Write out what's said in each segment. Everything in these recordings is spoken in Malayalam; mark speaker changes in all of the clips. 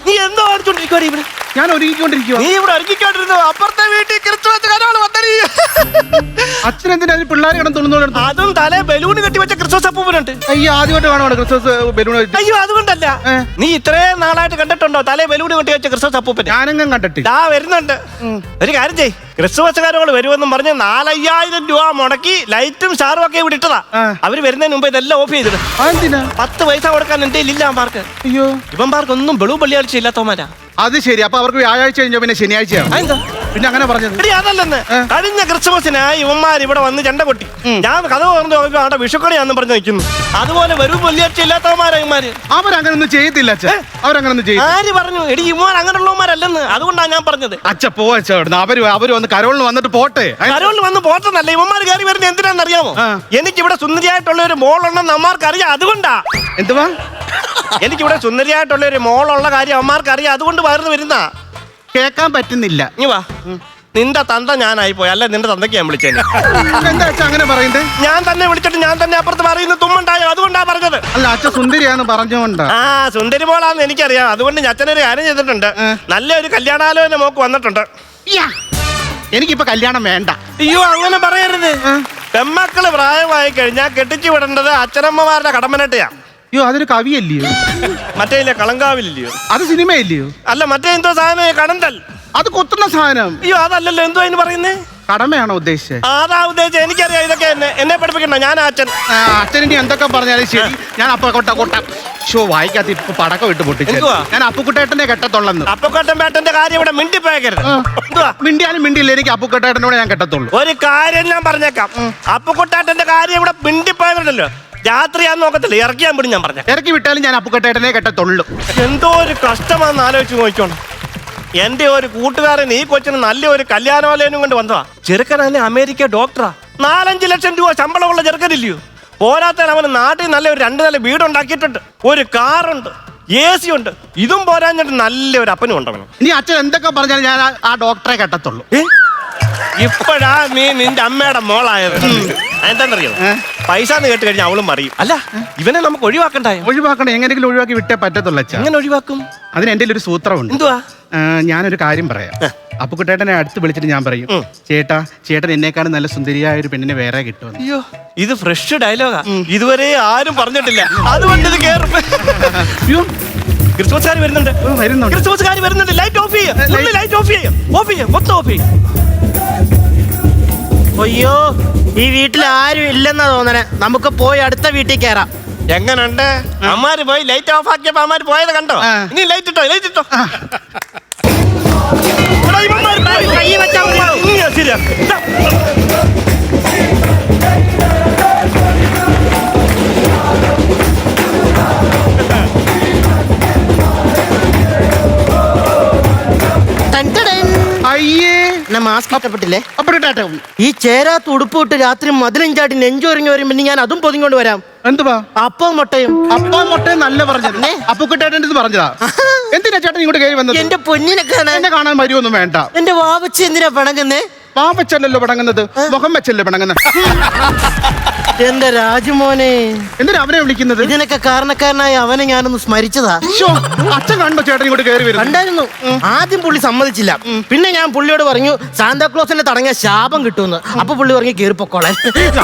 Speaker 1: നീ എന്തോ കാണിച്ചോണ്ടിരിക്കുവാ ഇവിടെ?
Speaker 2: ഞാൻ ഒരുങ്ങിക്കൊണ്ടിരിക്കുക.
Speaker 1: നീ ഇവിടെ ഒരുങ്ങിക്കൊണ്ടിരുന്നു. അപ്പുറത്തെ വീട്ടിൽ ക്രിസ്മസ് കരോള് വന്നടി.
Speaker 2: അച്ഛൻ എന്തിനാ പിള്ളേരെ കിടന്ന് തുള്ളുന്നോണ്ട്?
Speaker 1: അതും തലേ ബലൂൺ കെട്ടി വെച്ച ക്രിസ്മസ് അപ്പൂപ്പനുണ്ട്.
Speaker 2: അയ്യോ, ആദ്യമായിട്ട് കാണുവാണ് ക്രിസ്മസ് ബലൂൺ.
Speaker 1: അയ്യോ, അതുകൊണ്ടല്ല. നീ ഇത്രയും നാളായിട്ട് കണ്ടിട്ടുണ്ടോ തലേ ബലൂൺ കെട്ടി വെച്ച ക്രിസ്മസ് അപ്പൂപ്പൻ?
Speaker 2: ഞാനെങ്ങും കണ്ടിട്ടില്ല.
Speaker 1: ദാ വരുന്നുണ്ട്. ഒരു കാര്യം ചെയ്യ്, ക്രിസ്മസുകാരോട് വരുമെന്നും പറഞ്ഞ് 4000 രൂപ മുടക്കി ലൈറ്റും സ്റ്റാറും ഒക്കെ ഇവിടെ ഇട്ടതാ. അവര് വരുന്നതിന് മുമ്പ് ഇതെല്ലാം ഓഫ് ചെയ്തിട്ട് 10 പൈസ കൊടുക്കാൻ എന്റെ ഇല്ല അമ്മാർക്ക്.
Speaker 2: അയ്യോ,
Speaker 1: ഇവന്മാർക്കൊന്നും വെളു പള്ളിയാഴ്ച ഇല്ലാത്തവന്മാരാ.
Speaker 2: അത് ശരി. അപ്പൊ അവർക്ക് വ്യാഴാഴ്ച കഴിഞ്ഞോ പിന്നെ ശനിയാഴ്ചയാണ്. പിന്നെ അങ്ങനെ പറഞ്ഞത്?
Speaker 1: അതല്ലെന്ന്, കഴിഞ്ഞ ക്രിസ്മസിന് ഇവന്മാർ ഇവിടെ വന്ന് ചെണ്ട കൊട്ടി. ഞാൻ കഥ പറഞ്ഞു അവിടെ വിഷുക്കണിയാന്നും പറഞ്ഞ് നിൽക്കുന്നു. അതുപോലെ വെറും വെള്ളിയാഴ്ച ഇല്ലാത്തവന്മാരാ ഇവന്മാര്.
Speaker 2: അവരങ്ങനൊന്നും ചെയ്യത്തില്ല അച്ഛ. അവരങ്ങനൊന്നും ചെയ്യും.
Speaker 1: ആര് പറഞ്ഞു? എടി ഇവന്മാർ അങ്ങനെയുള്ളവന്മാരല്ലെന്ന്. അതുകൊണ്ടാണ് ഞാൻ പറഞ്ഞത്.
Speaker 2: അച്ഛ പോവച്ച. അവര് വന്ന് കരോളിന് വന്നിട്ട് പോട്ടെ.
Speaker 1: കരോളിന് വന്ന് പോട്ടെന്നല്ല, ഇവന്മാർ കയറി വരുന്നത് എന്തിനാന്ന് അറിയാമോ? എനിക്കിവിടെ സുന്ദരിയായിട്ടുള്ള ഒരു മോളുണ്ടെന്ന് അമ്മമാർക്ക് അറിയാം. അതുകൊണ്ടാ.
Speaker 2: എന്തുവാ?
Speaker 1: എനിക്കിവിടെ സുന്ദരിയായിട്ടുള്ള ഒരു മോളുള്ള കാര്യം അമ്മമാർക്ക് അറിയാം. അതുകൊണ്ട് വരുന്ന
Speaker 2: കേക്കാൻ പറ്റുന്നില്ല.
Speaker 1: നീ വാ. നിന്റെ തന്ത ഞാനായി പോയി, അല്ല നിന്റെ തന്തയ്ക്ക് ഞാൻ വിളിച്ചേ.
Speaker 2: എന്താ അച്ഛ അങ്ങനെ പറയുന്നത്?
Speaker 1: ഞാൻ തന്നെ വിളിച്ചിട്ട് ഞാൻ തന്നെ അപ്പുറത്ത് പറയുന്നു തുമ്മുണ്ടായോ? അതുകൊണ്ടാ പറഞ്ഞത്.
Speaker 2: അല്ല അച്ഛ സുന്ദരിയാന്ന് പറഞ്ഞുകൊണ്ടാ.
Speaker 1: സുന്ദരി മോളാന്ന് എനിക്കറിയാം. അതുകൊണ്ട് അച്ഛനൊരു കാര്യം ചെയ്തിട്ടുണ്ട്. നല്ലൊരു കല്യാണാലോചന മോക്ക് വന്നിട്ടുണ്ട്.
Speaker 2: എനിക്കിപ്പോ കല്യാണം വേണ്ട.
Speaker 1: അയ്യോ, അങ്ങനെ പറയരുത്. പെമ്മക്കള് പ്രായമായി കഴിഞ്ഞാൽ കെട്ടിച്ചു വിടേണ്ടത് അച്ഛനമ്മമാരുടെ കടമനട്ടയാ.
Speaker 2: അയ്യോ, അതൊരു കവിയല്ലയോ?
Speaker 1: മറ്റേ കളങ്കാവില്ലയോ?
Speaker 2: അത് സിനിമയില്ലയോ?
Speaker 1: അല്ല, മറ്റേ എന്തോ സാധനം കടന്തൽ.
Speaker 2: അത് കുത്തുന്ന സാധനം.
Speaker 1: അയ്യോ, അതല്ലല്ലോ. എന്തോ അതിന് പറയുന്നേ?
Speaker 2: കടമയാണോ ഉദ്ദേശിച്ചത്?
Speaker 1: അതാ ഉദ്ദേശിച്ചത്. എനിക്കറിയാം. ഇതൊക്കെ എന്നെ പഠിപ്പിക്കണ്ട. ഞാൻ അച്ഛൻ.
Speaker 2: അച്ഛനിനി എന്തൊക്കെ പറഞ്ഞാലും ശരി. ഞാൻ വായിക്കാത്ത ഇപ്പൊ പടക്കം ഇട്ട് പൊട്ടിച്ചു. ഞാൻ അപ്പുക്കുട്ടേട്ടനെ കെട്ടത്തുള്ളന്ന്.
Speaker 1: അപ്പുക്കുട്ടൻ പേട്ടന്റെ കാര്യം ഇവിടെ മിണ്ടിപ്പോയക്കരുത്.
Speaker 2: മിണ്ടിയാലും മിണ്ടിയില്ല. എനിക്ക് അപ്പുക്കുട്ടേട്ടനോട് ഞാൻ കെട്ടത്തുള്ളൂ.
Speaker 1: ഒരു കാര്യം ഞാൻ പറഞ്ഞേക്കാം. അപ്പുക്കുട്ടേട്ടന്റെ കാര്യം ഇവിടെ മിണ്ടിപ്പോയല്ലോ. രാത്രിയാന്ന് നോക്കത്തില്ല, ഇറക്കിയാൻ പിടി. ഞാൻ പറഞ്ഞ
Speaker 2: ഇറക്കി വിട്ടാലും ഞാൻ അപ്പുക്കുട്ടേട്ടനെ കെട്ടത്തുള്ളൂ.
Speaker 1: എന്തോ ഒരു കഷ്ടമാണെന്ന് ആലോചിച്ച് നോക്കിക്കോണം. എന്റെ ഒരു കൂട്ടുകാരൻ ഈ കൊച്ചിന് നല്ലൊരു കല്യാണാലോചന കൊണ്ട് വന്നതാ. ചെറുക്കനെ അമേരിക്ക ഡോക്ടറാ. 4-5 ലക്ഷം രൂപ ശമ്പളമുള്ള ചെറുക്കനില്ലയോ? പോരാത്ത അവന് നാട്ടിൽ നല്ല ഒരു 2 നില വീടുണ്ടാക്കിയിട്ടുണ്ട്. ഒരു കാറുണ്ട്, AC ഉണ്ട്. ഇതും പോരാഞ്ഞിട്ട് നല്ലൊരു അപ്പനും ഉണ്ട് അവന്.
Speaker 2: ഇനി അച്ഛൻ എന്തൊക്കെ പറഞ്ഞാലും ഞാൻ ആ ഡോക്ടറെ കെട്ടത്തുള്ളൂ.
Speaker 1: ഇപ്പഴാ നീ നിന്റെ അമ്മയുടെ മോളായത്. എന്താന്നറിയോ? പൈസ കേട്ട് കഴിഞ്ഞാൽ അവളും അറിയും. അല്ല, ഇവനെ നമുക്ക് ഒഴിവാക്കണ്ടായോ?
Speaker 2: ഒഴിവാക്കണം. എങ്ങനെയെങ്കിലും ഒഴിവാക്കി വിട്ടേ പറ്റത്തുള്ളൂ അച്ഛൻ.
Speaker 1: എങ്ങനെ ഒഴിവാക്കും?
Speaker 2: അതിന് എന്റെ ഒരു സൂത്രമുണ്ട്.
Speaker 1: എന്തുവാ?
Speaker 2: ഞാനൊരു കാര്യം പറയാം. അപ്പുക്കുട്ടേട്ടനെ അടുത്ത് വിളിച്ചിട്ട് ഞാൻ പറയും, ചേട്ടൻ എന്നെക്കാളും നല്ല സുന്ദരിയായ ഒരു പെണ്ണിനെ വേറെ കിട്ടുമെന്ന്.
Speaker 1: അയ്യോ, ഇത് ഫ്രഷ് ഡയലോഗാ. ഇതുവരെ ആരും പറഞ്ഞിട്ടില്ല. അതുകൊണ്ട് ഇത് കേറും. ക്രിസ്മസുകാർ വരുന്നുണ്ട്. ക്രിസ്മസുകാർ വരുന്നുണ്ട്. ലൈറ്റ് ഓഫ് ചെയ്യും. ലൈറ്റ് ഓഫ് ചെയ്യും. മൊത്തം ഓഫ് ചെയ്യും.
Speaker 3: അയ്യോ, ഈ വീട്ടിൽ ആരും ഇല്ലെന്നാ തോന്നണേ. നമുക്ക് പോയി അടുത്ത വീട്ടിൽ കയറാം.
Speaker 1: എങ്ങനുണ്ട്? അമ്മാര് പോയി ലൈറ്റ് ഓഫ് ആക്കിയപ്പോ അമ്മാര് പോയത് കണ്ടോ? ഇനി ലൈറ്റ് ഇട്ടോ. ശരിയാ.
Speaker 2: അയ്യേ,
Speaker 3: മാസ്ക് ഇഷ്ടപ്പെട്ടില്ലേ?
Speaker 2: അപ്പുക്കുട്ടേട്ടൻ
Speaker 3: ഈ ചേരാത്ത ഉടുപ്പ് ഇട്ട് രാത്രി മതിലും ചാട്ടി നെഞ്ചൊരുങ്ങി വരുമ്പോ ഞാൻ അതും പൊതിങ്ങോണ്ട് വരാം.
Speaker 2: എന്തുവാ?
Speaker 3: അപ്പം മുട്ടയും.
Speaker 2: അപ്പം മുട്ടയും നല്ല പറഞ്ഞത്. അപ്പുക്കുട്ടേട്ടൻ പറഞ്ഞതാ. എന്തിനാ ചേട്ടൻ ഇങ്ങോട്ട് കയറി വന്നത്?
Speaker 3: എന്റെ പൊന്നിനെ കാണാൻ.
Speaker 2: എന്നെ കാണാൻ വരുമൊന്നും വേണ്ട.
Speaker 3: എന്റെ വാവച്ചി എന്തിനാ പിണങ്ങുന്നേ?
Speaker 2: പാവച്ചല്ലല്ലോ പിണങ്ങുന്നത്, മുഖം വെച്ചല്ലേ പിണങ്ങുന്നത്.
Speaker 3: എന്റെ രാജുമോനെ,
Speaker 2: എന്തിനാ അവനെ വിളിക്കുന്നത്?
Speaker 3: ഇതിനൊക്കെ കാരണക്കാരനായ അവനെ ഞാനൊന്ന് സ്മരിച്ചതാ.
Speaker 2: അച്ഛൻ കണ്ടോ ചേട്ടൻ ഇങ്ങോട്ട് കയറി വരുന്നത്?
Speaker 3: കണ്ടായിരുന്നു. ആദ്യം പുള്ളി സമ്മതിച്ചില്ല. പിന്നെ ഞാൻ പുള്ളിയോട് പറഞ്ഞു സാന്താക്ലോസിനെ തടങ്ങിയ ശാപം കിട്ടുമെന്ന്. അപ്പൊ പുള്ളി പറഞ്ഞു കയറിപ്പോക്കോളെ.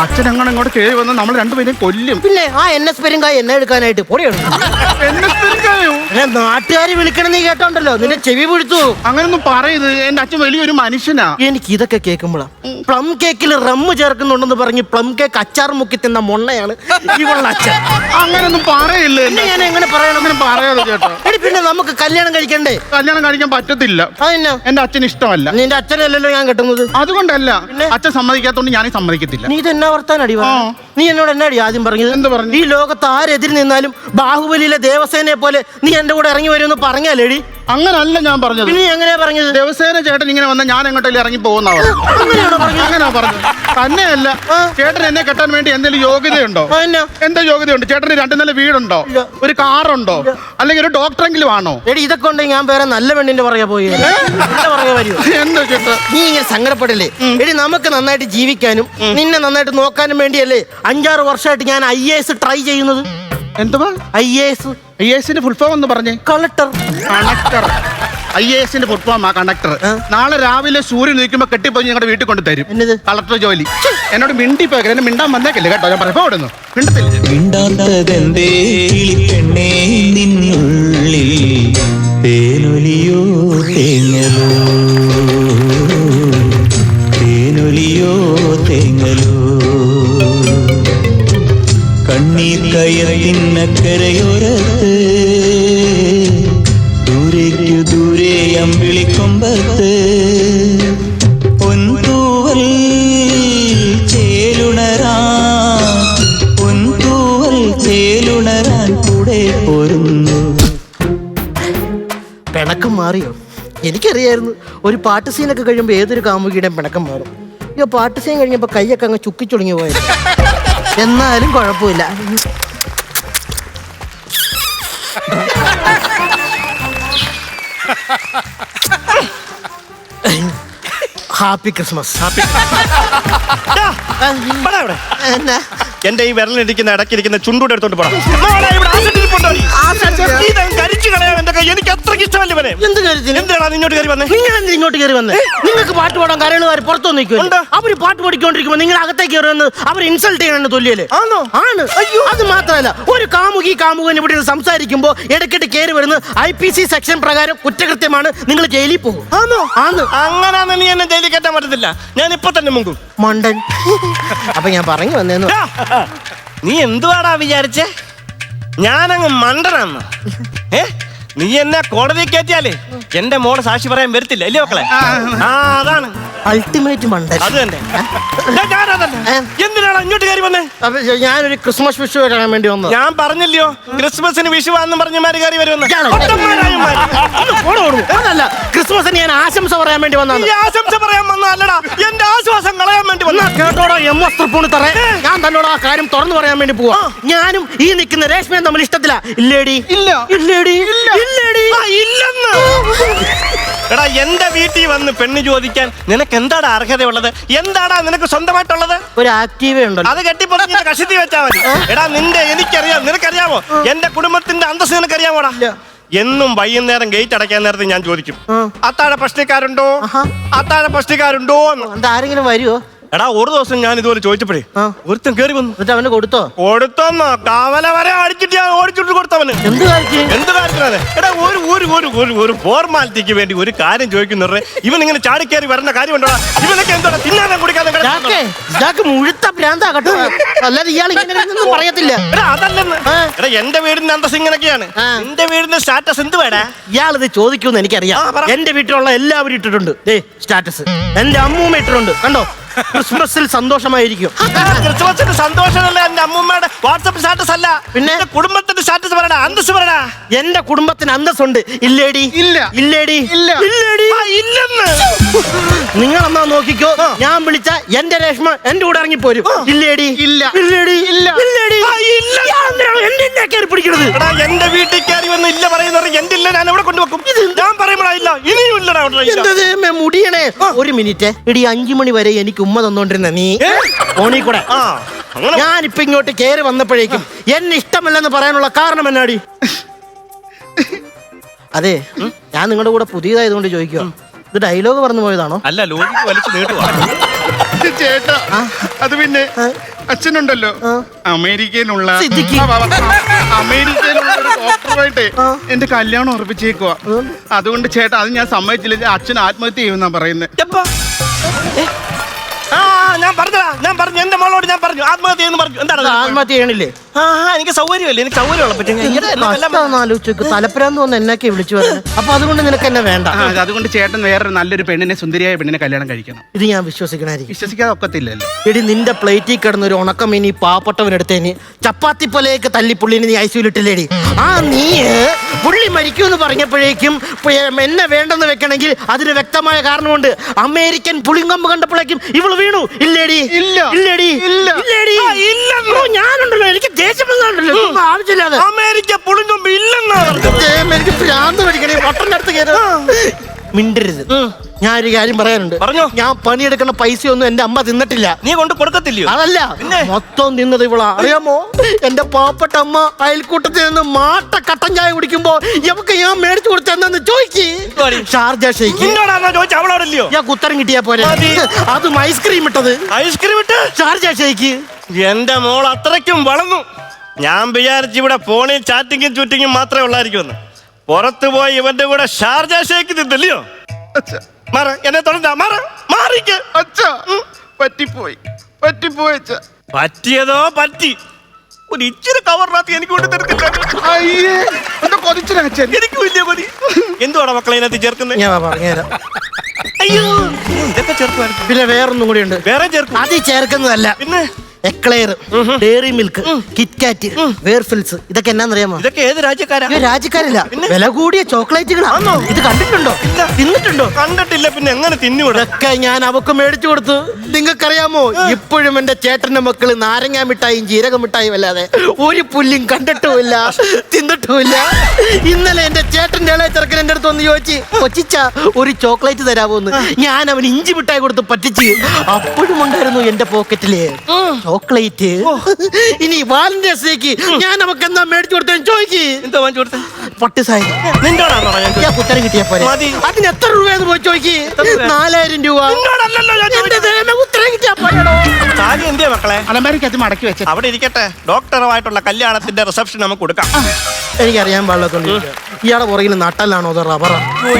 Speaker 2: അച്ഛൻ അങ്ങനെ ഇങ്ങോട്ട് കയറി വന്ന് നമ്മൾ രണ്ടുപേരും കൊല്ലും.
Speaker 3: പിന്നെ ആ NS പെരുങ്കായ എന്നെ എടുക്കാനായിട്ട് പൊടിയാണ്. നാട്ടുകാര് വിളിക്കണം നീ കേട്ടോണ്ടല്ലോ, നിന്റെ ചെവി പിടിച്ചു.
Speaker 2: അങ്ങനൊന്നും പറയത്. എന്റെ അച്ഛൻ വലിയൊരു മനുഷ്യനാ.
Speaker 3: എനിക്ക് ഇതൊക്കെ കേൾക്കുമ്പോഴാ. പ്ലം കേക്കിൽ റമ്മ് ചേർക്കുന്നുണ്ടെന്ന് പറഞ്ഞ് പ്ലം കേക്ക് അച്ചാർ മുക്കി തിന്ന മൊണ്ണയാണ് ഇവളുടെ അച്ഛൻ.
Speaker 2: അങ്ങനൊന്നും പറയില്ല.
Speaker 3: ഞാൻ എങ്ങനെ പറയണം?
Speaker 2: അങ്ങനെ പറയാതെ ചേട്ടാ.
Speaker 3: പിന്നെ നമുക്ക് കല്യാണം കഴിക്കണ്ടേ?
Speaker 2: കല്യാണം കഴിക്കാൻ പറ്റത്തില്ല.
Speaker 3: അതെന്നാ?
Speaker 2: എന്റെ അച്ഛൻ ഇഷ്ടമല്ല.
Speaker 3: നിന്റെ അച്ഛനല്ലല്ലോ ഞാൻ കെട്ടുന്നത്.
Speaker 2: അതുകൊണ്ടല്ല, അച്ഛൻ സമ്മതിക്കാത്തോണ്ട് ഞാനേ സമ്മതിക്കത്തില്ല.
Speaker 3: നീ ഇതെന്നാ വർത്താനടി? നീ എന്നോട് എന്നാടി ആദ്യം പറഞ്ഞത്?
Speaker 2: എന്ത് പറഞ്ഞു?
Speaker 3: ഈ ലോകത്ത് ആരെതിര് നിന്നാലും ബാഹുബലിയിലെ ദേവസേനയെ പോലെ നീ എന്റെ കൂടെ ഇറങ്ങി വരുമെന്ന് പറഞ്ഞാലേടി?
Speaker 2: അങ്ങനല്ല ഞാൻ പറഞ്ഞത്.
Speaker 3: നീ എങ്ങനെയാ പറഞ്ഞത്?
Speaker 2: ദേവസേന ചേട്ടൻ ഇങ്ങനെ വന്നാൽ ഞാൻ എങ്ങോട്ടെങ്കിലും ഇറങ്ങി പോകുന്നവർ. അങ്ങനെ പറഞ്ഞു. തന്നെയല്ല, ചേട്ടൻ എന്നെ കെട്ടാൻ വേണ്ടി എന്തെങ്കിലും യോഗ്യതയുണ്ടോ? എന്താ യോഗ്യതയുണ്ട്? ചേട്ടന് 2 നില വീടുണ്ടോ? ഒരു കാറുണ്ടോ? അല്ലെങ്കിൽ ഒരു ഡോക്ടറെങ്കിലും ആണോ?
Speaker 3: എടി ഇതൊക്കെ ഉണ്ടെങ്കിൽ ഞാൻ വേറെ നല്ല പെണ്ണിന്റെ പറയാ പോയി പറയാ വരുമോ?
Speaker 2: എന്താ ചേട്ടാ
Speaker 3: നീ ഇങ്ങനെ സങ്കടപ്പെടല്ലേ? എടി നമുക്ക് നന്നായിട്ട് ജീവിക്കാനും നിന്നെ നന്നായിട്ട് നോക്കാനും വേണ്ടിയല്ലേ 5-6 വർഷമായിട്ട് ഞാൻ IAS ട്രൈ ചെയ്യുന്നത്.
Speaker 2: എന്തുവാ?
Speaker 3: IAS
Speaker 2: IAS ഫുൾ ഫോം എന്ന് പറഞ്ഞേ.
Speaker 3: Collector.
Speaker 2: Connector. IAS full form ആ കണക്ടർ. നാളെ രാവിലെ സൂര്യൻ നിൽക്കുമ്പോ കെട്ടിപ്പോയി ഞങ്ങളുടെ വീട്ടിൽ കൊണ്ട് തരും.
Speaker 3: എന്നത്?
Speaker 2: കളക്ടർ ജോലി. എന്നോട് മിണ്ടിപ്പോയി, എന്നെ മിണ്ടാൻ വന്നേക്കല്ലേ കേട്ടോ. ഞാൻ പറയാം ഓടുന്നു, മിണ്ടത്തില്ല.
Speaker 4: മിണ്ടാത്തതെന്തേ കിളിപ്പെണ്ണേ നിന്നുള്ളിൽ തേനൊലിയോ തേങ്ങലോ, തേനൊലിയോ തേങ്ങലോ, കണ്ണീർ കയത്തിനക്കരയോരത്ത് ദൂരേക്കു ദൂരെ അമ്പിളിക്കൊമ്പത്ത് പൊൻതൂവൽ ചേലുണരാൻ കൂടെ പോരുന്നു.
Speaker 3: പിണക്കം മാറിയോ? എനിക്കറിയായിരുന്നു ഒരു പാട്ട് സീനൊക്കെ കഴിയുമ്പോൾ ഏതൊരു കാമുകിയുടെയും പിണക്കം മാറും. ഈ പാട്ട് സീൻ കഴിഞ്ഞപ്പോൾ കൈയൊക്കെ അങ്ങ് ചുക്കിച്ചുളുങ്ങി പോയത്. എന്നാലും കുഴപ്പമില്ല. Happy Christmas. എന്നാ
Speaker 1: എന്റെ ഈ വിരലിരിക്കുന്ന ഇടയ്ക്കിരിക്കുന്ന ചുണ്ടൂടെ എടുത്തോണ്ട് പോടാ. കരിച്ചു കളയാൻ എന്റെ കൈ. എനിക്ക് അത്രയ്ക്ക് ഇഷ്ടമല്ല ഇവനെ.
Speaker 3: എന്ത് കാര്യത്തിന്?
Speaker 1: എന്തിനാ ഇങ്ങോട്ട് കയറി വന്നേ?
Speaker 3: നിങ്ങൾ എന്ത് ഇങ്ങോട്ട് കയറി വന്നേ? നിങ്ങൾക്ക് പാട്ട് പാടാൻ കരളുകാർ പുറത്തു നിൽക്കുമല്ലോ. അവര് പാട്ട് പാടിക്കൊണ്ടിരിക്കുമ്പോ നിങ്ങൾ അകത്തേക്ക് കയറി വന്ന് അവർ ഇൻസൾട്ട് ചെയ്യണമെന്ന് തൊല്ലിയല്ലേ?
Speaker 1: ആണോ?
Speaker 3: ആണ്. അയ്യോ, അത് മാത്രമല്ല, ഒരു കാമുകൻ ഇവിടെ നിന്ന് സംസാരിക്കുമ്പോ ഇടയ്ക്കിട്ട് കയറി വരുന്ന IPC സെക്ഷൻ പ്രകാരം കുറ്റകൃത്യമാണ്. നിങ്ങൾ ജയിലിൽ പോകും.
Speaker 1: ആണോ?
Speaker 3: ആണ്.
Speaker 1: അങ്ങനാന്ന് നീ എന്നെ ജയിലിൽ കയറ്റാൻ പറ്റത്തില്ല. ഞാൻ ഇപ്പൊ തന്നെ മുങ്കും.
Speaker 3: മണ്ടൻ. അപ്പൊ ഞാൻ പറഞ്ഞു വന്നേന്നു.
Speaker 1: നീ എന്തുവാടാ വിചാരിച്ചേ? ഞാനങ്ങ് മണ്ടനാന്ന്. നീ എന്നെ കോടതി കയറ്റിയാലേ എന്റെ മോളെ സാക്ഷി പറയാൻ വരത്തില്ല അല്ലേ മക്കളെ? അതാണ്
Speaker 3: അൾട്ടിമേറ്റ് മണ്ടൻ.
Speaker 1: അത് തന്നെ. എന്തിനാണ് ഇങ്ങോട്ട് കയറി വന്നേ?
Speaker 3: അപ്പൊ ഞാനൊരു ക്രിസ്മസ് വിഷു കാണാൻ വേണ്ടി വന്നു.
Speaker 1: ഞാൻ പറഞ്ഞില്ലയോ ക്രിസ്മസിന് വിഷുവാന്നും പറഞ്ഞമാര് കയറി വരുമെന്ന്.
Speaker 3: അതല്ല, ക്രിസ്മസിന് ഞാൻ ആശംസ പറയാൻ വേണ്ടി വന്നാ.
Speaker 1: ആശംസ പറയാൻ വന്നല്ലടാ, എന്റെ ആശ്വാസം കളയാൻ വേണ്ടി വന്ന.
Speaker 3: കേട്ടോടോ MS തൃപ്പൂണിത്തറ, ഞാൻ തന്നോട് ആ കാര്യം തുറന്നു പറയാൻ വേണ്ടി പോവാ. ഞാനും ഈ നിൽക്കുന്ന രേഷ്മയും തമ്മിൽ ഇഷ്ടത്തില്ല. ഇല്ലേടി?
Speaker 2: ഇല്ല.
Speaker 3: ഇല്ലേടി? ഇല്ലേടി?
Speaker 1: ഇല്ലെന്ന്. എടാ, എന്റെ വീട്ടിൽ വന്ന് പെണ്ണ് ചോദിക്കാൻ നിനക്ക് എന്താടാ അർഹതയുള്ളത്? എന്താടാ നിനക്ക് സ്വന്തമായിട്ടുള്ളത്?
Speaker 3: ഒരു ആക്റ്റീവേ ഉണ്ടല്ലോ.
Speaker 1: അത് കെട്ടിപ്പൊളിഞ്ഞ കഷത്തി വെച്ചാ മതി. എടാ, എനിക്കറിയാം, നിനക്കറിയാമോ എന്റെ കുടുംബത്തിന്റെ അന്തസ് നിനക്കറിയാമോടാ? എന്നും വൈകുന്നേരം ഗേറ്റ് അടയ്ക്കാൻ നേരത്തെ ഞാൻ ചോദിക്കും, അത്താഴ പ്രശ്നക്കാരുണ്ടോ, അത്താഴ പ്രശ്നക്കാരുണ്ടോ എന്ന്.
Speaker 3: ആരെങ്കിലും വരുവോ?
Speaker 1: എടാ, ഒരു ദിവസം ഞാൻ ഇതുപോലെ ചോദിച്ചപ്പോഴേ ഒരുത്തൻ കയറി വന്നു.
Speaker 3: എന്നിട്ട് അവന് കൊടുത്തോ?
Speaker 1: കൊടുത്തോന്നോ? കവല വരെ അടിച്ചിട്ട് ഞാൻ ഓടിച്ചിട്ട് കൊടുത്തവന്.
Speaker 3: എന്ത്
Speaker 1: കാര്യത്തിനാണ്? എടാ, ഒരു ഫോർമാലിറ്റിക്ക് വേണ്ടി ഒരു കാര്യം ചോദിക്കുന്നവരെ ഇവൻ ഇങ്ങനെ ചാടിക്കേറി വരേണ്ട കാര്യമുണ്ടോ? ഇവനൊക്കെ എന്താ തിന്നാതെ കുടിക്കാതെ
Speaker 3: മുഴുത്ത ഭ്രാന്താ കേട്ടോ. അല്ലാതെ ഇയാൾ ഇങ്ങനെ പറയത്തില്ല.
Speaker 1: എടാ, അതല്ലെന്ന്. എടാ, എന്റെ വീടിന്റെ അന്തസ് ഇങ്ങനെയൊക്കെയാണ്. എന്റെ വീടിന്റെ സ്റ്റാറ്റസ് എന്ത് വേടാ?
Speaker 3: ഇയാളിത് ചോദിക്കുമെന്ന് എനിക്കറിയാം. എന്റെ വീട്ടിലുള്ള എല്ലാവരും ഇട്ടിട്ടുണ്ട് സ്റ്റാറ്റസ്. എന്റെ അമ്മൂമ്മ ഇട്ടിട്ടുണ്ട്. കണ്ടോ? ക്രിസ്മസിൽ സന്തോഷമായിരിക്കും.
Speaker 1: ക്രിസ്മസിന് സന്തോഷമല്ല എന്റെ അമ്മൂമ്മയുടെ വാട്സപ്പ് സ്റ്റാറ്റസ് അല്ല. പിന്നെ കുടുംബത്തിന്റെ സ്റ്റാറ്റസ് പറയടാ, അന്തസ് പറയടാ.
Speaker 3: എന്റെ കുടുംബത്തിന് അന്തസ്സുണ്ട്. ഇല്ലേടി?
Speaker 2: ഇല്ല.
Speaker 3: ഇല്ലേടി?
Speaker 2: ഇല്ല.
Speaker 3: ഇല്ലേടി?
Speaker 1: ഇല്ലെന്ന്.
Speaker 3: നിങ്ങളെന്നാ നോക്കിക്കോ, ഞാൻ വിളിച്ച എന്റെ രേഷ്മ എന്റെ കൂടെ ഇറങ്ങിപ്പോരും. ഇല്ലേടി?
Speaker 2: ഇല്ല.
Speaker 3: ഇല്ലേടി?
Speaker 2: ഇല്ല.
Speaker 3: ഇല്ലേടി? എന്റെ കയറി പിടിക്കണത്.
Speaker 1: എടാ, എന്റെ വീട്ടിൽ കയറി വന്ന് ഇല്ല പറയുന്നത് എന്റെ ഇല്ല ഞാൻ എവിടെ കൊണ്ടുവെക്കും? ഞാൻ പറയുമ്പോഴാ ഇല്ല, ഇനിയും ഇല്ലടാ.
Speaker 3: മുടിയണേ. ഒരു മിനിറ്റ് ഇടി, 5 മണി വരെ എനിക്ക് ഉമ്മ തന്നോണ്ടിരുന്ന നീ ഫോണിൽ കൂടെ. ഞാനിപ്പൊ ഇങ്ങോട്ട് കയറി വന്നപ്പോഴേക്കും എന്നെ ഇഷ്ടമല്ലെന്ന് പറയാനുള്ള കാരണം എന്നാടി? അതെ, ഞാൻ നിങ്ങളുടെ കൂടെ പുതിയതായതുകൊണ്ട് ചോദിക്കുക, ഇത് ഡയലോഗ് പറഞ്ഞു പോയതാണോ?
Speaker 1: അല്ല, ലോജിക്ക് വലിച്ചു നീട്ടുവാ.
Speaker 2: ചേട്ടാ, അത് പിന്നെ അച്ഛനുണ്ടല്ലോ അമേരിക്കയിലുള്ള ഒരു ഡോക്ടറുമായിട്ട് എന്റെ കല്യാണം ഉറപ്പിച്ചേക്കുവാ. അതുകൊണ്ട് ചേട്ടാ, അത് ഞാൻ സമ്മതിച്ചില്ല. അച്ഛൻ ആത്മഹത്യ ചെയ്യുമെന്നാ പറയുന്നത്.
Speaker 1: ഞാൻ പറഞ്ഞു എന്റെ മോളോട് ഞാൻ പറഞ്ഞു ആത്മഹത്യ എന്ന് പറഞ്ഞു. എന്താണ്
Speaker 3: ആത്മഹത്യ ചെയ്യണില്ലേ?
Speaker 1: എനിക്ക് സൗകര്യമല്ലേ, എനിക്ക് സൗകര്യമുള്ള
Speaker 3: ആലോചിച്ചു. തലപ്പുരാന്ന് വന്ന് എന്നൊക്കെ വിളിച്ചു വരുന്നത്. അപ്പൊ അതുകൊണ്ട് നിനക്ക് എന്നെ വേണ്ട.
Speaker 2: അതുകൊണ്ട് ചേട്ടൻ വേറെ നല്ലൊരു പെണ്ണിനെ, സുന്ദരിയായ പെണ്ണിനെ കല്യാണം കഴിക്കണം.
Speaker 3: ഇത് ഞാൻ വിശ്വസിക്കണായിരിക്കും.
Speaker 2: വിശ്വസിക്കാതെ ഒക്കത്തില്ലല്ലോ.
Speaker 3: എടി, നിന്റെ പ്ലേറ്റിൽ കിടന്ന ഒരു ഉണക്കമീൻ ഈ പാവപ്പെട്ടവനെടുത്തേന് ചപ്പാത്തി പോലെയൊക്കെ തല്ലി പുള്ളിനെ നീ ഐസിയിലിട്ടില്ലേടി? നീ പുള്ളി മരിക്കുമെന്ന് പറഞ്ഞപ്പോഴേക്കും എന്നെ വേണ്ടെന്ന് വെക്കണമെങ്കിൽ അതിന് വ്യക്തമായ കാരണമുണ്ട്. അമേരിക്കൻ പുളിങ്കമ്പ് കണ്ടപ്പോഴേക്കും ഇവള് വീണു. ഇല്ലേടി?
Speaker 2: ഇല്ല.
Speaker 3: ഇല്ലേടി? ഇല്ലേടി? ഞാനുണ്ടല്ലോ, എനിക്ക് ആവശ്യമില്ലാതെ
Speaker 1: അമേരിക്ക പുളിങ്കൊമ്പ് ഇല്ലെന്നാ.
Speaker 3: എനിക്ക് ഭ്രാന്ത് പഠിക്കണേ. വട്ടന്റെ അടുത്ത് കയറി മിണ്ടരുത്. ഞാൻ ഒരു കാര്യം പറയാനുണ്ട്.
Speaker 1: പറഞ്ഞോ.
Speaker 3: ഞാൻ പണിയെടുക്കുന്ന പൈസയൊന്നും എന്റെ അമ്മ തിന്നിട്ടില്ല.
Speaker 1: നീ കൊണ്ട് കൊടുക്കത്തില്ലയോ?
Speaker 3: അതല്ല,
Speaker 1: പിന്നെ?
Speaker 3: മൊത്തം തിന്നത് ഇവളാ. അറിയാമോ, എന്റെ പാവപ്പെട്ട അമ്മ അയൽക്കൂട്ടത്തിൽ നിന്ന് മാട്ട കട്ടൻ ചായ കുടിക്കുമ്പോ ഇവക്ക് ഞാൻ മേടിച്ചു കൊടുത്തെന്നു ചോദിക്ക്.
Speaker 1: എന്തുവാടി?
Speaker 3: Sharjah shake.
Speaker 1: നിന്നോടാണോ ചോദിച്ച? അവളോടല്ലയോ?
Speaker 3: ഞാൻ കുത്തരം കിട്ടിയാ പോലെ.
Speaker 1: മതി.
Speaker 3: അതും ഐസ്ക്രീം ഇട്ടത്.
Speaker 1: ഐസ്ക്രീം ഇട്ട്
Speaker 3: ഷാർജ ഷേക്ക്.
Speaker 1: എന്റെ മോൾ അത്രയ്ക്കും വളർന്നു. ഞാൻ വിചാരിച്ചു ഇവിടെ ഫോണിൽ ചാറ്റിങ്ങും ചുറ്റിങ്ങും മാത്രമേ ഉള്ളായിരിക്കുമെന്ന്. പുറത്തു പോയി ഇവന്റെ കൂടെ ഷാർജ ഷേക്ക് തിന്നല്ലയോ?
Speaker 2: അച്ഛാ,
Speaker 1: മാറ, എന്നെ തുടർന്നാ മാറിക്ക്.
Speaker 2: അച്ഛാ, പറ്റിപ്പോയി അച്ഛാ.
Speaker 1: പറ്റിയതോ പറ്റി. ഒരു ഇച്ചിരി കവറിനകത്ത് എനിക്ക് കൊണ്ട് തരത്തില്ല.
Speaker 2: അയ്യേ, എന്താ കൊതിച്ചില്ല അച്ഛൻ?
Speaker 1: എനിക്ക് വലിയ കൊതി. എന്തുവാടാ മക്കളെ ഇതിനകത്ത് ചേർക്കുന്നത്?
Speaker 3: ഞാൻ പറഞ്ഞുതരാം.
Speaker 1: അയ്യോ, ഇതൊക്കെ ചേർക്കുമായിരുന്നു.
Speaker 3: പിന്നെ വേറൊന്നും കൂടി ഉണ്ട്.
Speaker 1: വേറെ ചേർക്കും.
Speaker 3: അത് ചേർക്കുന്നതല്ല.
Speaker 1: പിന്നെ
Speaker 3: എക്ലെയർ, ഡയറി മിൽക്ക്, കിറ്റ്കാറ്റ്, വേർഫിൽസ്, ഇതൊക്കെ എന്നാന്നറിയാമോ?
Speaker 1: ഇതൊക്കെ ഏത് രാജ്യക്കാരാ?
Speaker 3: ഇത് രാജ്യക്കാരില്ല, വില കൂടിയ ചോക്ലേറ്റുകളാണോ? ഇത് കണ്ടിട്ടുണ്ടോ? തിന്നിട്ടുണ്ടോ?
Speaker 1: കണ്ടിട്ടില്ല, പിന്നെ എങ്ങനെ തിന്നുകൂടെ?
Speaker 3: ഇതൊക്കെ ഞാൻ അവക്ക് മേടിച്ചു കൊടുത്തു. നിങ്ങൾക്കറിയാമോ, ഇപ്പോഴും എന്റെ ചേട്ടന്റെ മക്കള് നാരങ്ങാ മിഠായും ജീരക മിഠായും അല്ലാതെ ഒരു പുല്ലും കണ്ടിട്ടുമില്ല, തിന്നിട്ടുമില്ല. ഇന്നലെ എന്റെ ചേട്ടന്റെ ഇളയ ചെറുക്കൻ എന്റെ അടുത്ത് വന്ന് ചോദിച്ചു, കൊച്ചിച്ച ഒരു ചോക്ലേറ്റ് തരാമോന്ന്. ഞാൻ അവന് ഇഞ്ചി മിഠായി കൊടുത്ത് പറ്റിച്ച്. അപ്പോഴും ഉണ്ടായിരുന്നു എന്റെ പോക്കറ്റില് ചോക്ലേറ്റ്. ഇനി വാലന്റൈൻസ് ഡേക്ക് ഞാൻ നമുക്ക് എന്താ മേടിച്ചു കൊടുത്തേ ചോദിക്ക്.
Speaker 1: എന്താ വാങ്ങിച്ചു കൊടുത്തേ?
Speaker 3: പട്ടുസാരി.
Speaker 1: നിന്നോടാണോ ഞാൻ
Speaker 3: കുത്തരം കിട്ടിയാ പോലെ.
Speaker 1: മതി.
Speaker 3: അതിന് എത്ര രൂപയെന്ന് പോയി ചോദിക്ക്. 4000 രൂപ.
Speaker 1: നിന്നോടല്ലല്ലോ ഞാൻ
Speaker 3: എന്റെ
Speaker 1: ചോദിച്ചത്.
Speaker 3: ദൈവമേ, ഉത്തരം കിട്ടിയാ പോലെടോ.
Speaker 1: സാരി എന്തിയാ മക്കളെ?
Speaker 2: അലമാരിക്കകത്ത് മടക്കി വെച്ച.
Speaker 1: അവിടെ ഇരിക്കട്ടെ. ഡോക്ടറുമായിട്ടുള്ള കല്യാണത്തിന്റെ റിസപ്ഷൻ നമുക്ക് കൊടുക്കാം.
Speaker 3: എനിക്കറിയാൻ പാടില്ലാത്തോണ്ട് ഇയാളെ പുറകിൽ നട്ടലാണോ അതോ റബ്ബറാ?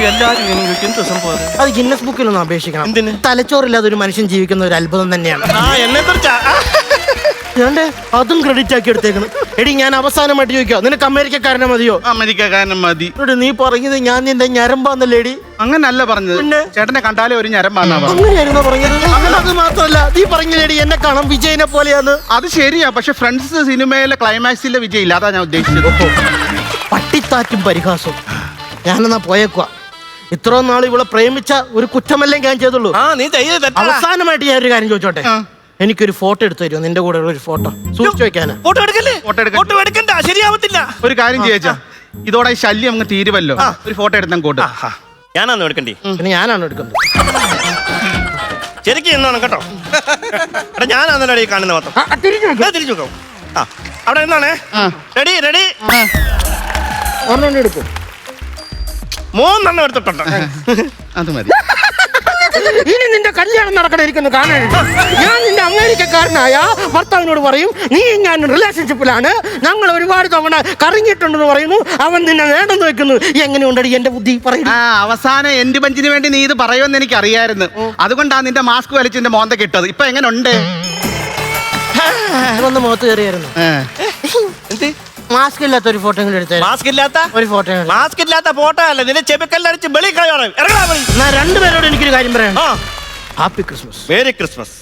Speaker 1: എല്ലാരും ഇങ്ങനെ ചോദിക്കും, എന്ത് സംഭവം അത്?
Speaker 3: അത് ഗിന്നസ് ബുക്കിലൊന്നും അപേക്ഷിക്കണം.
Speaker 1: എന്തിന്?
Speaker 3: തലച്ചോറില്ലാതെ ഒരു മനുഷ്യൻ ജീവിക്കുന്ന ഒരു അത്ഭുതം തന്നെയാണ്.
Speaker 1: ആ, എന്നെ കുറിച്ചാ?
Speaker 3: ഞാണ്ട് അതും ക്രെഡിറ്റ് ആക്കി എടുത്തേക്കണം. എടി, ഞാൻ അവസാനമായിട്ട് ചോദിക്കാം, നിനക്ക് അമേരിക്കക്കാരനെ മതിയോ?
Speaker 2: അമേരിക്കക്കാരൻ മതി.
Speaker 3: എടി, നീ പറഞ്ഞത് ഞാൻ നിന്റെ ഞരമ്പാന്നല്ലേ? എടി,
Speaker 2: അങ്ങനല്ല പറഞ്ഞത്.
Speaker 3: പിന്നെ?
Speaker 2: ചേട്ടനെ കണ്ടാലേ ഒരു ഞരമ്പാന്നാ പറഞ്ഞത്.
Speaker 3: അങ്ങനെയായിരുന്നു പറഞ്ഞത്. അങ്ങനെ അത് മാത്രമല്ല, നീ പറഞ്ഞില്ലേടി എന്നെ കാണാൻ വിജയനെ പോലെയാന്ന്.
Speaker 2: അത് ശരിയാ, പക്ഷെ ഫ്രണ്ട്സ് സിനിമയിലെ ക്ലൈമാക്സിലെ വിജയില്ല, അതാ ഞാൻ ഉദ്ദേശിച്ചത്.
Speaker 3: പട്ടിത്താറ്റും പരിഹാസവും. ഞാനെന്നാ പോയേക്കുവാ. ഇത്രയും നാൾ ഇവിടെ പ്രേമിച്ച ഒരു കുറ്റമല്ലേ ഞാൻ ചെയ്തുള്ളൂ.
Speaker 1: ആ, നീ ചെയ്ത് തെറ്റാ.
Speaker 3: അവസാനമായിട്ട് ഞാൻ ഒരു കാര്യം ചോദിച്ചോട്ടെ? എനിക്കൊരു ഫോട്ടോ എടുത്തു തരുമോ? നിന്റെ കൂടെ ഉള്ള ഒരു ഫോട്ടോ സൂക്ഷിച്ചു വെക്കാനാ.
Speaker 1: ഫോട്ടോ എടുക്കല്ലേ?
Speaker 2: ഫോട്ടോ എടുക്ക.
Speaker 1: ഫോട്ടോ എടുക്കണ്ട, ശരിയാവത്തില്ല.
Speaker 2: ഒരു കാര്യം ചെയ്യാ, ഇതോടെ ഈ ശല്യം അങ്ങ് തീരുവല്ലോ. ഒരു ഫോട്ടോ എടുത്താൽ കൂട്ട്.
Speaker 1: ഞാനാന്ന് എടുക്കണ്ടേ?
Speaker 3: പിന്നെ ഞാനാണ് എടുക്കുന്നത്.
Speaker 1: ശരിക്കും എന്നാണ് കേട്ടോ. എടാ, ഞാനാന്നല്ലോ ഈ കാണുന്ന മൊത്തം. തിരിച്ചു നോക്കാം. ആ, അവിടെ എന്നാണേ. Ready ready.
Speaker 3: ഒരെണ്ണം എടുക്കും.
Speaker 1: 3 എടുത്തിട്ടുണ്ട്.
Speaker 2: അത് മതി.
Speaker 3: ഇനി നിന്റെ കല്യാണം നടക്കണ എനിക്കൊന്ന് കാണാനുണ്ട്. ഞാൻ നിന്റെ അമേരിക്കക്കാരനായ ഭർത്താവിനോട് പറയും, നീ ഞാൻ റിലേഷൻഷിപ്പിലാണ്, ഞങ്ങൾ ഒരുപാട് തവണ കറങ്ങിയിട്ടുണ്ടെന്ന് പറയുന്നു, അവൻ നിന്നെ വേണ്ടെന്ന് വെക്കുന്നു. എങ്ങനെയുണ്ടടി എന്റെ ബുദ്ധി പറയും?
Speaker 2: അവസാനം എന്റെ ബെഞ്ചിന് വേണ്ടി നീ ഇത് പറയുമെന്ന് എനിക്ക് അറിയായിരുന്നു. അതുകൊണ്ടാണ് നിന്റെ മാസ്ക് വലിച്ച് എന്റെ മോന്ത കിട്ടത്. ഇപ്പൊ എങ്ങനെ ഉണ്ട്?
Speaker 3: ഒന്ന് മുഖത്ത് കയറിയായിരുന്നു. മാസ്ക് ഇല്ലാത്ത ഒരു ഫോട്ടോ എടുത്തേ.
Speaker 1: മാസ്ക് ഇല്ലാത്ത
Speaker 3: ഒരു ഫോട്ടോ.
Speaker 1: മാസ്ക് ഇല്ലാത്ത ഫോട്ടോ അല്ല, നിന്നെ ചെവിക്കല്ലടിച്ച് വെളി കളയണം. ഇറങ്ങാ വെളി.
Speaker 3: രണ്ടുപേരോട് എനിക്കൊരു കാര്യം പറയാം.
Speaker 1: ആ,
Speaker 3: ഹാപ്പി ക്രിസ്മസ്.
Speaker 1: Merry Christmas.